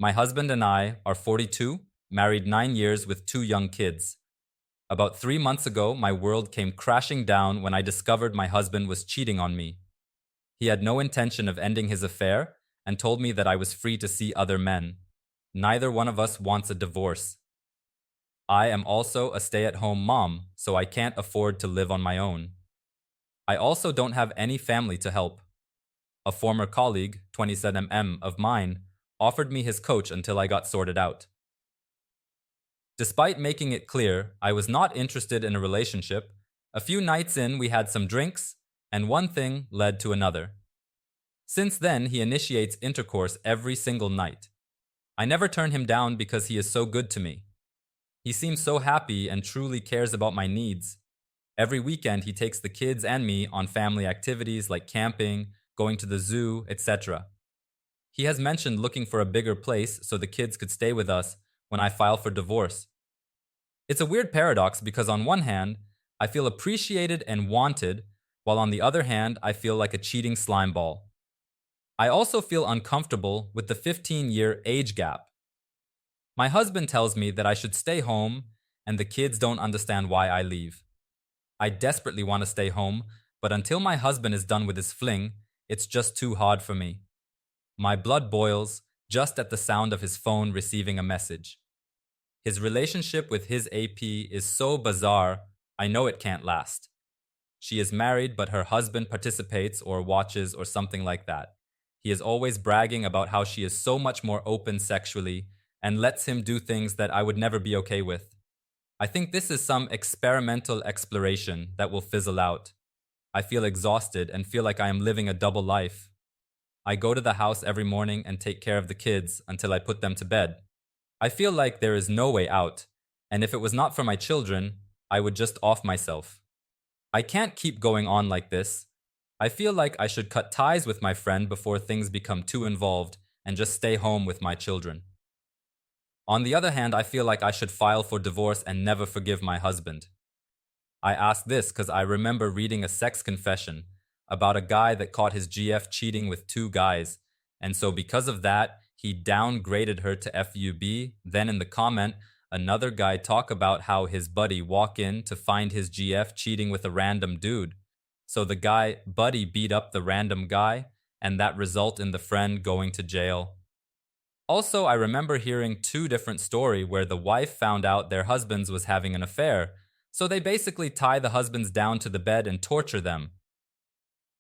My husband and I are 42, married 9 years with 2 young kids. About 3 months ago, my world came crashing down when I discovered my husband was cheating on me. He had no intention of ending his affair and told me that I was free to see other men. Neither one of us wants a divorce. I am also a stay-at-home mom, so I can't afford to live on my own. I also don't have any family to help. A former colleague, 27mm of mine, offered me his coach until I got sorted out. Despite making it clear I was not interested in a relationship, a few nights in we had some drinks, and one thing led to another. Since then, he initiates intercourse every single night. I never turn him down because he is so good to me. He seems so happy and truly cares about my needs. Every weekend, he takes the kids and me on family activities like camping, going to the zoo, etc. He has mentioned looking for a bigger place so the kids could stay with us when I file for divorce. It's a weird paradox because on one hand, I feel appreciated and wanted, while on the other hand, I feel like a cheating slimeball. I also feel uncomfortable with the 15-year age gap. My husband tells me that I should stay home, and the kids don't understand why I leave. I desperately want to stay home, but until my husband is done with his fling, it's just too hard for me. My blood boils just at the sound of his phone receiving a message. His relationship with his AP is so bizarre, I know it can't last. She is married, but her husband participates or watches or something like that. He is always bragging about how she is so much more open sexually and lets him do things that I would never be okay with. I think this is some experimental exploration that will fizzle out. I feel exhausted and feel like I am living a double life. I go to the house every morning and take care of the kids until I put them to bed. I feel like there is no way out, and if it was not for my children, I would just off myself. I can't keep going on like this. I feel like I should cut ties with my friend before things become too involved and just stay home with my children. On the other hand, I feel like I should file for divorce and never forgive my husband. I ask this because I remember reading a sex confession about a guy that caught his GF cheating with 2 guys, and so because of that, he downgraded her to FUB. Then in the comment, another guy talk about how his buddy walk in to find his GF cheating with a random dude. So the guy buddy beat up the random guy, and that result in the friend going to jail. Also, I remember hearing 2 different stories where the wife found out their husbands was having an affair, so they basically tie the husbands down to the bed and torture them.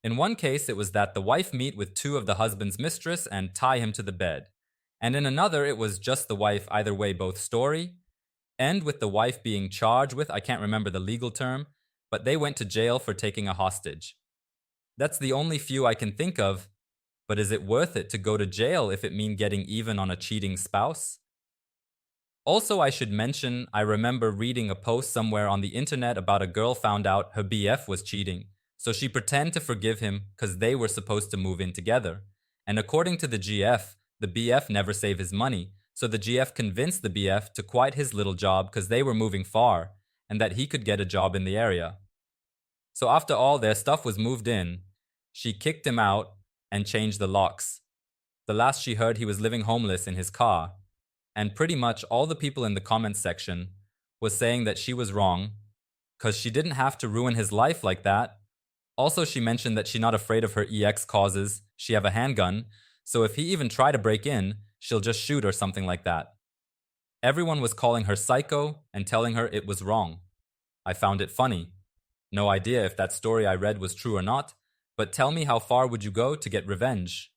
In one case, it was that the wife meet with 2 of the husband's mistress and tie him to the bed. And in another, it was just the wife, either way, both story. End with the wife being charged with, I can't remember the legal term, but they went to jail for taking a hostage. That's the only few I can think of, but is it worth it to go to jail if it means getting even on a cheating spouse? Also, I should mention, I remember reading a post somewhere on the internet about a girl found out her BF was cheating, so she pretended to forgive him because they were supposed to move in together. And according to the GF, the BF never saved his money, so the GF convinced the BF to quit his little job because they were moving far, and that he could get a job in the area. So after all their stuff was moved in, she kicked him out and changed the locks. The last she heard, he was living homeless in his car, and pretty much all the people in the comments section was saying that she was wrong because she didn't have to ruin his life like that. Also, she mentioned that she's not afraid of her EX causes, she have a handgun, so if he even tried to break in, she'll just shoot or something like that. Everyone was calling her psycho and telling her it was wrong. I found it funny. No idea if that story I read was true or not, but tell me, how far would you go to get revenge?